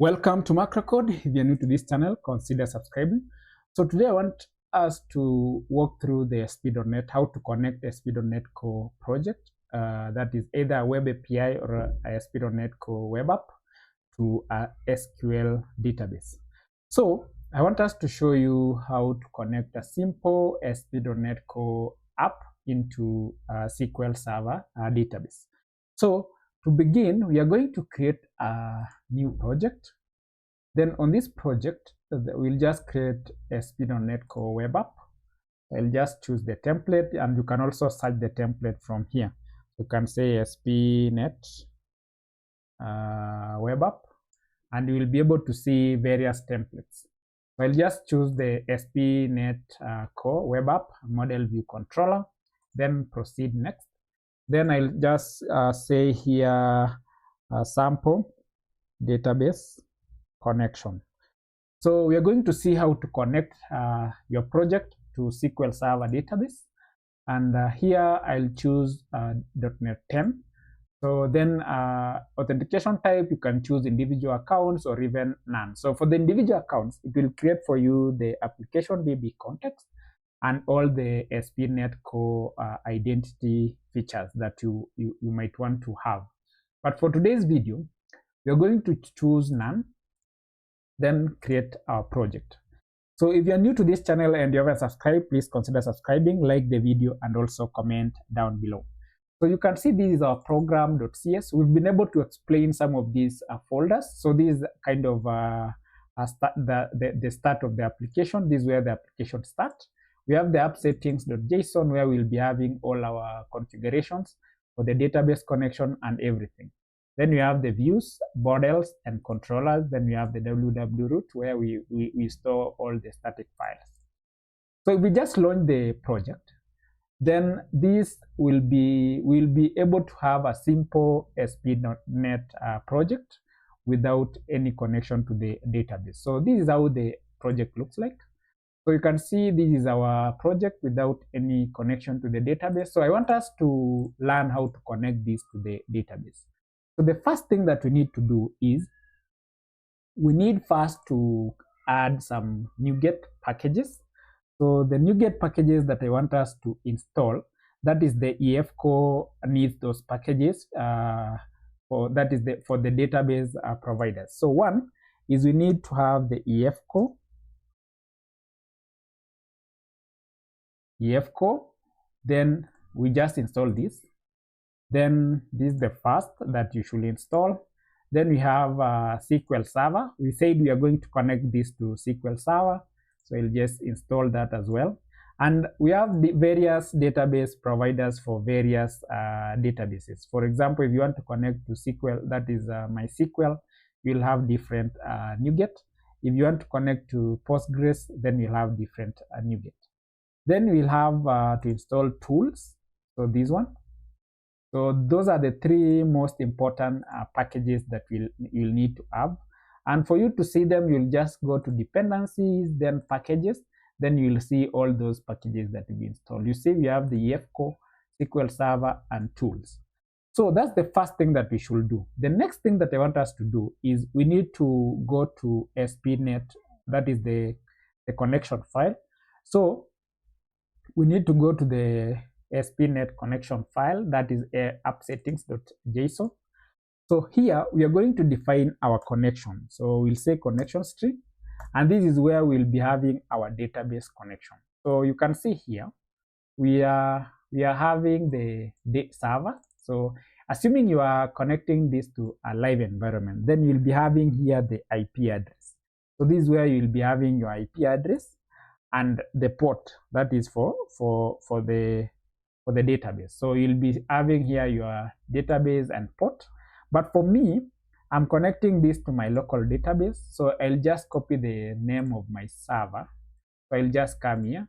Welcome to MacroCode. If you're new to this channel, consider subscribing. So today I want us to walk through the ASP.NET, how to connect ASP.NETCore project, that is either a web API or a ASP.NETCore web app to a SQL database. So I want us to show you how to connect a simple ASP.NETCore app into a SQL Server database. So to begin, we are going to create a new project. Then on this project, we'll just create ASP.NETCore web app. I'll just choose the template, and you can also search the template from here. You can say ASP.NET web app, and you will be able to see various templates. So I'll just choose the ASP.NETCore web app model view controller, then proceed next. Then I'll just say here sample database connection. So we are going to see how to connect your project to SQL Server database. And here I'll choose .NET 10. So then authentication type, you can choose individual accounts or even none. So for the individual accounts, it will create for you the application DbContext and all the ASP.NETCore identity features that you might want to have. But for today's video, we are going to choose none, then create our project. So if you're new to this channel and you haven't subscribed, please consider subscribing, like the video, and also comment down below. So you can see this is our program.cs. We've been able to explain some of these folders. So this is kind of the start of the application. This is where the application starts. We have the app settings.json where we'll be having all our configurations for the database connection and everything. Then we have the views, models, and controllers. Then we have the www root where we store all the static files. So if we just launch the project, then this we'll be able to have a simple ASP.NET project without any connection to the database. So this is how the project looks like. So you can see this is our project without any connection to the database. So I want us to learn how to connect this to the database. So the first thing that we need to do is we need first to add some NuGet packages. So the NuGet packages that I want us to install, that is the EF.core needs those packages for the database providers. So one is we need to have the EF.core, then we just install this. Then this is the first that you should install. Then we have SQL Server. We said we are going to connect this to SQL Server, so I'll just install that as well. And we have the various database providers for various databases. For example, if you want to connect to SQL, that is MySQL, you'll have different NuGet. If you want to connect to Postgres, then you'll have different NuGet. Then we'll have to install tools. So this one. So those are the three most important packages that you'll need to have. And for you to see them, you'll just go to dependencies, then packages, then you'll see all those packages that we installed. You see we have the EF.core, SQL Server, and tools. So that's the first thing that we should do. The next thing that I want us to do is we need to go to ASP.NET, that is the connection file. So we need to go to the ASP.NET connection file, that is app settings.json. So here we are going to define our connection. So we'll say connection string, and this is where we'll be having our database connection. So you can see here we are having the server. So assuming you are connecting this to a live environment, then you'll be having here the IP address. So this is where you'll be having your IP address and the port that is for the database. So you'll be having here your database and port. But for me, I'm connecting this to my local database. So I'll just copy the name of my server. So I'll just come here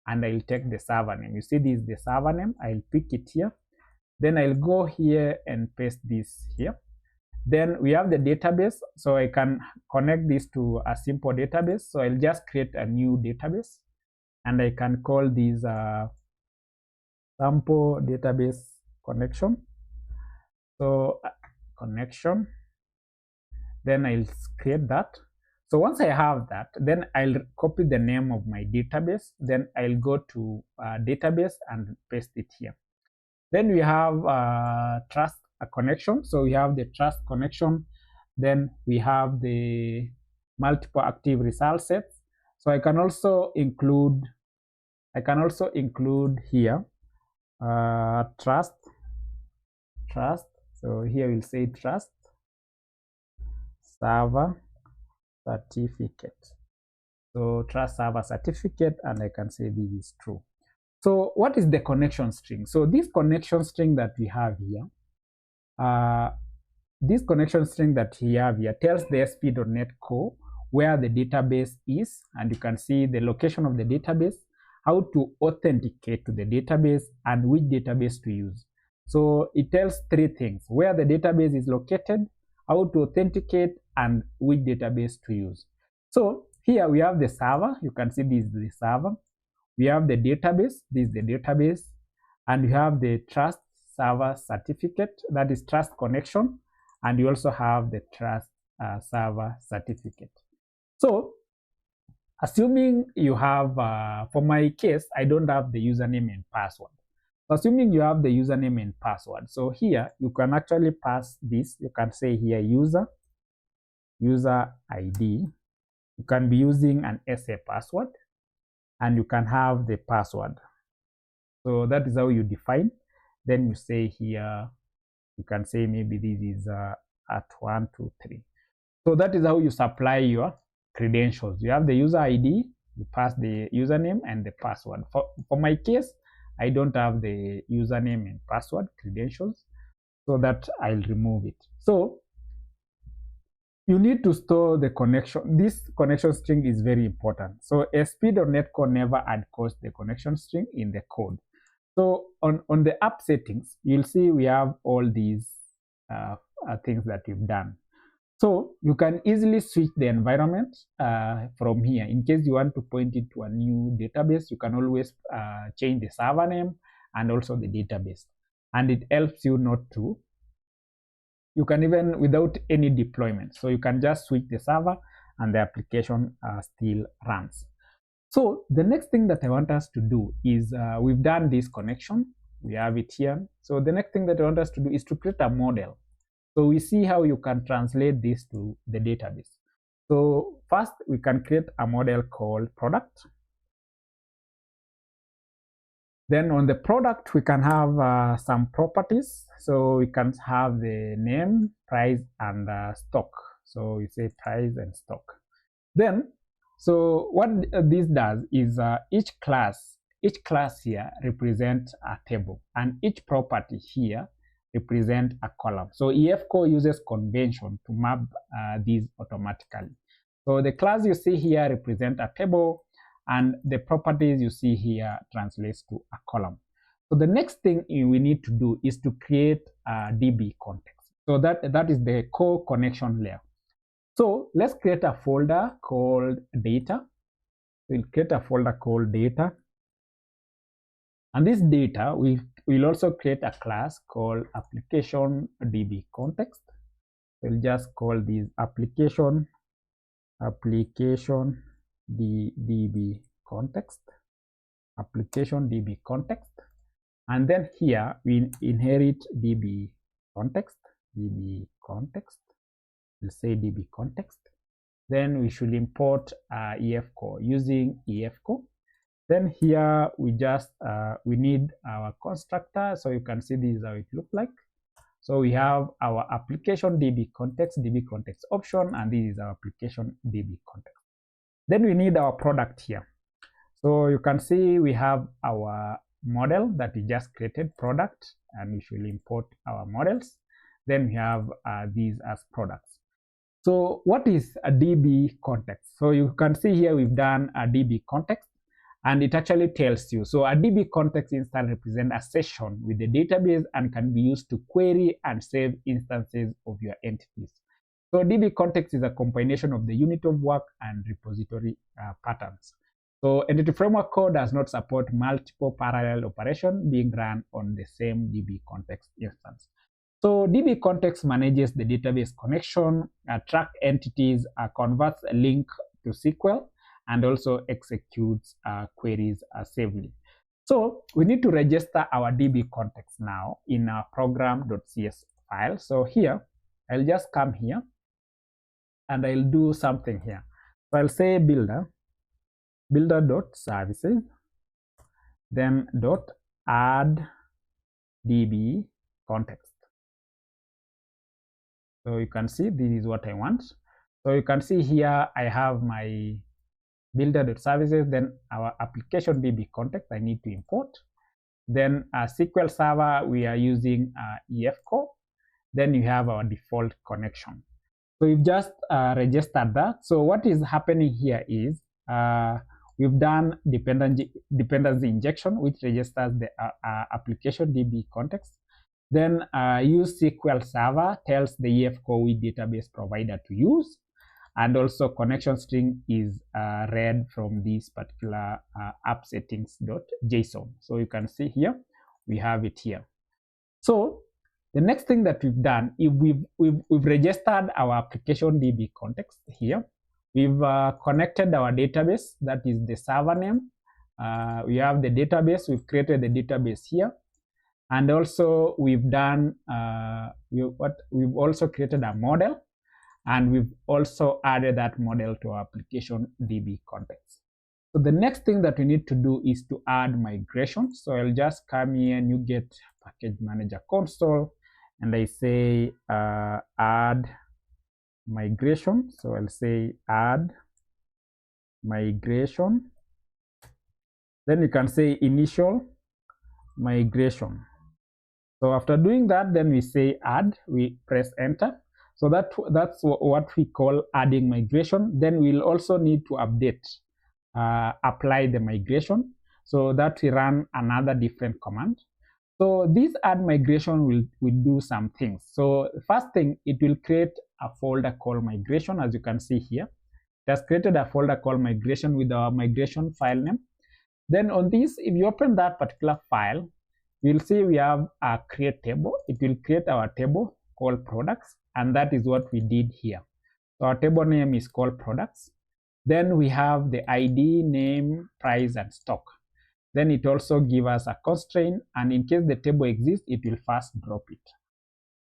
and I'll take the server name. You see this is the server name. I'll pick it here. Then I'll go here and paste this here. Then we have the database. So I can connect this to a simple database. So I'll just create a new database and I can call this sample database connection. So connection. Then I'll create that. So once I have that, then I'll copy the name of my database. Then I'll go to database and paste it here. Then we have trust connection. So we have the trust connection. Then we have the multiple active result sets. So I can also include here trust. So here we'll say trust server certificate. So trust server certificate, and I can say this is true. So what is the connection string? So this connection string that we have here, tells the ASP.NET Core where the database is, and you can see the location of the database, how to authenticate to the database, and which database to use. So it tells three things: where the database is located, how to authenticate, and which database to use. So here we have the server. You can see this is the server. We have the database. This is the database. And we have the trust server certificate, that is trust connection. And you also have the trust server certificate. So assuming you have, for my case, I don't have the username and password. So assuming you have the username and password, so here you can actually pass this. You can say here user ID. You can be using an SA password, and you can have the password. So that is how you define. Then you say here, you can say maybe this is at 1, 2, 3. So that is how you supply your credentials. You have the user ID, you pass the username and the password. For my case, I don't have the username and password credentials, so that I'll remove it. So you need to store the connection. This connection string is very important. So ASP.NET Core never encodes the connection string in the code. So on the app settings, you'll see we have all these things that you've done. So you can easily switch the environment from here. In case you want to point it to a new database, you can always change the server name and also the database. And it helps you not to. You can even without any deployment. So you can just switch the server and the application still runs. So the next thing that I want us to do is, we've done this connection. We have it here. So the next thing that I want us to do is to create a model. So we see how you can translate this to the database. So first, we can create a model called product. Then on the product, we can have some properties. So we can have the name, price, and stock. So we say price and stock. Then, so what this does is each class here represents a table, and each property here represent a column. So EF-Core uses convention to map these automatically. So the class you see here represent a table, and the properties you see here translates to a column. So the next thing we need to do is to create a DbContext. So that is the core connection layer. So let's create a folder called data. We'll create a folder called data. And this data, we'll also create a class called application DbContext. We'll just call this application DbContext. And then here we inherit DbContext. We'll say DbContext. Then we should import EF-Core using EF-Core. Then here we just we need our constructor. So you can see this is how it looks like. So we have our application DbContext option, and this is our application DbContext. Then we need our product here. So you can see we have our model that we just created, product, and we should import our models. Then we have these as products. So what is a DbContext? So you can see here we've done a DbContext, and it actually tells you. So a DbContext instance represents a session with the database and can be used to query and save instances of your entities. So DbContext is a combination of the unit of work and repository patterns. So Entity Framework Core does not support multiple parallel operations being run on the same DbContext instance. So DbContext manages the database connection, track entities, converts a link to SQL, and also executes queries safely. So we need to register our DbContext now in our program.cs file. So here, I'll just come here and I'll do something here. So I'll say builder.services, then .add DbContext. So you can see this is what I want. So you can see here I have my builder.services, then our application DbContext I need to import. Then SQL Server we are using EFCO. Then you have our default connection. So we've just registered that. So what is happening here is we've done dependency injection, which registers the application DbContext. Then use SQL Server tells the EFCO which database provider to use, and also connection string is read from this particular app settings.json. So you can see here we have it here. So the next thing that we've done is we've registered our application DbContext here. We've connected our database, that is the server name. We have the database. We've created the database here. And also we've done we've also created a model, and we've also added that model to our application DbContext. So the next thing that we need to do is to add migration. So I'll just come here and you get package manager console, and I say add migration. So I'll say add migration. Then you can say initial migration. So after doing that, then we say add, we press enter. So that's what we call adding migration. Then we'll also need to update, apply the migration, so that we run another different command. So this add migration will do some things. So first thing, it will create a folder called migration, as you can see here. It has created a folder called migration with our migration file name. Then on this, if you open that particular file, you'll see we have a create table. It will create our table called products, and that is what we did here. So our table name is called products. Then we have the ID, name, price, and stock. Then it also gives us a constraint, and in case the table exists, it will first drop it.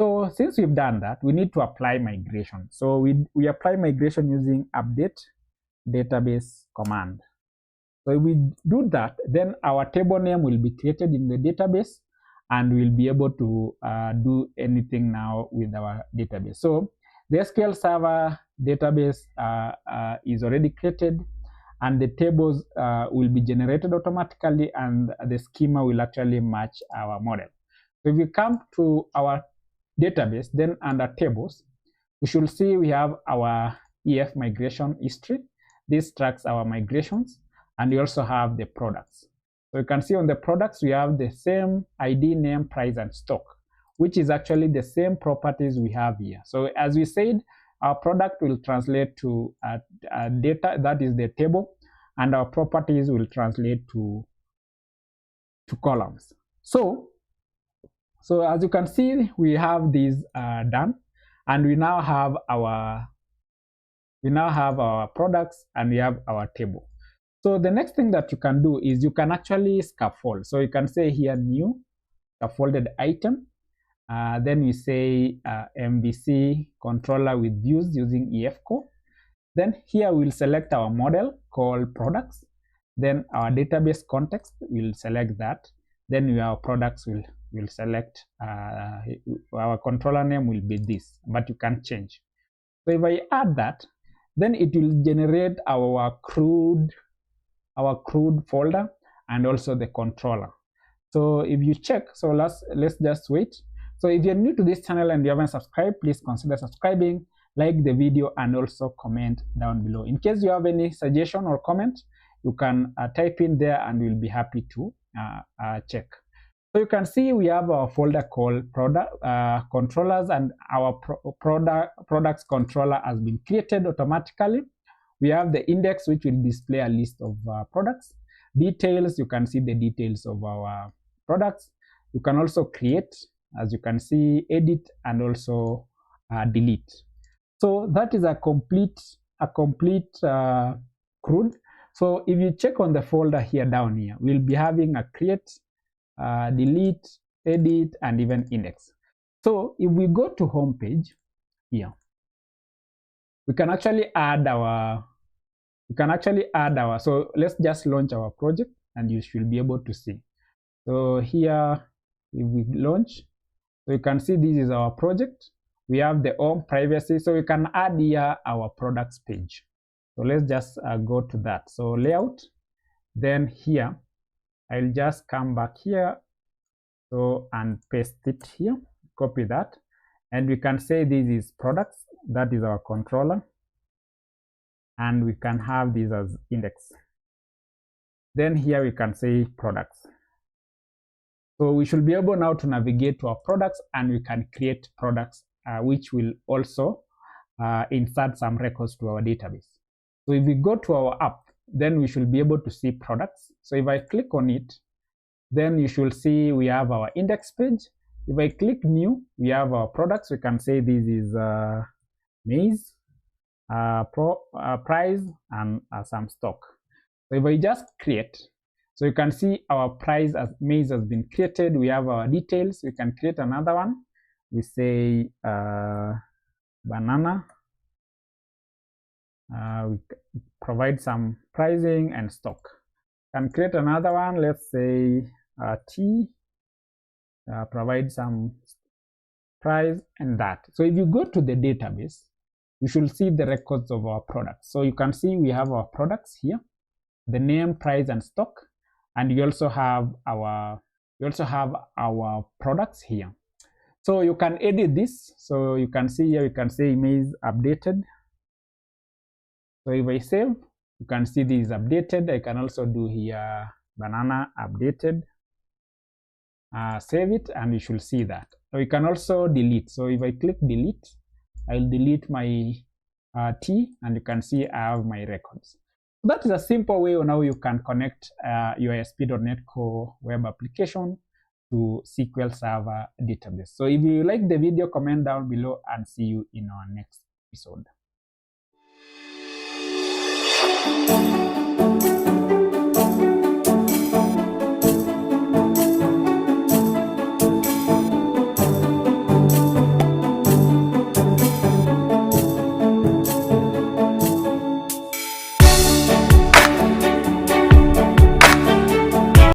So since we've done that, we need to apply migration. So we apply migration using update database command. So if we do that, then our table name will be created in the database, and we'll be able to do anything now with our database. So the SQL Server database is already created, and the tables will be generated automatically, and the schema will actually match our model. So if we come to our database, then under tables, we should see we have our EF migration history. This tracks our migrations. And we also have the products. So you can see on the products, we have the same ID, name, price, and stock, which is actually the same properties we have here. So as we said, our product will translate to data, that is the table, and our properties will translate to columns. So as you can see, we have these done, and we now have our products, and we have our table. So the next thing that you can do is you can actually scaffold. So you can say here new scaffolded item. Then we say MVC controller with views using EFCO. Then here we'll select our model called products. Then our database context, we'll select that. Then our products will select, our controller name will be this, but you can change. So if I add that, then it will generate our crude folder and also the controller. So if you check, so let's just wait. So if you're new to this channel and you haven't subscribed, please consider subscribing, like the video, and also comment down below. In case you have any suggestion or comment, you can type in there, and we'll be happy to check. So you can see we have our folder called product controllers, and our products controller has been created automatically. We have the index, which will display a list of products. Details, you can see the details of our products. You can also create as you can see, edit and also delete. So that is a complete CRUD. So if you check on the folder here down here, we'll be having a create, delete, edit, and even index. So if we go to home page here, we can actually add our, so let's just launch our project and you should be able to see. So here, if we launch, so you can see this is our project. We have the home, privacy, so we can add here our products page. So let's just go to that. So layout, then here, I'll just come back here, so and paste it here, copy that, and we can say this is products, that is our controller, and we can have this as index. Then here we can say products. So we should be able now to navigate to our products, and we can create products which will also insert some records to our database. So if we go to our app, then we should be able to see products. So if I click on it, then you should see we have our index page. If I click new, we have our products. We can say this is maize, price, and some stock. So if I just create, so you can see our price as maize has been created. We have our details. We can create another one. We say banana. We provide some pricing and stock. Can create another one. Let's say tea. Provide some price and that. So if you go to the database, you should see the records of our products. So you can see we have our products here, the name, price, and stock, and you also have our products here. So you can edit this. So you can see here, you can say image updated. So if I save, you can see this is updated. I can also do here banana updated. Save it, and you should see that. So you can also delete. So if I click delete, I'll delete my T, and you can see I have my records. So that is a simple way on how you can connect your ASP.NETCore web application to SQL Server database. So if you like the video, comment down below, and see you in our next episode.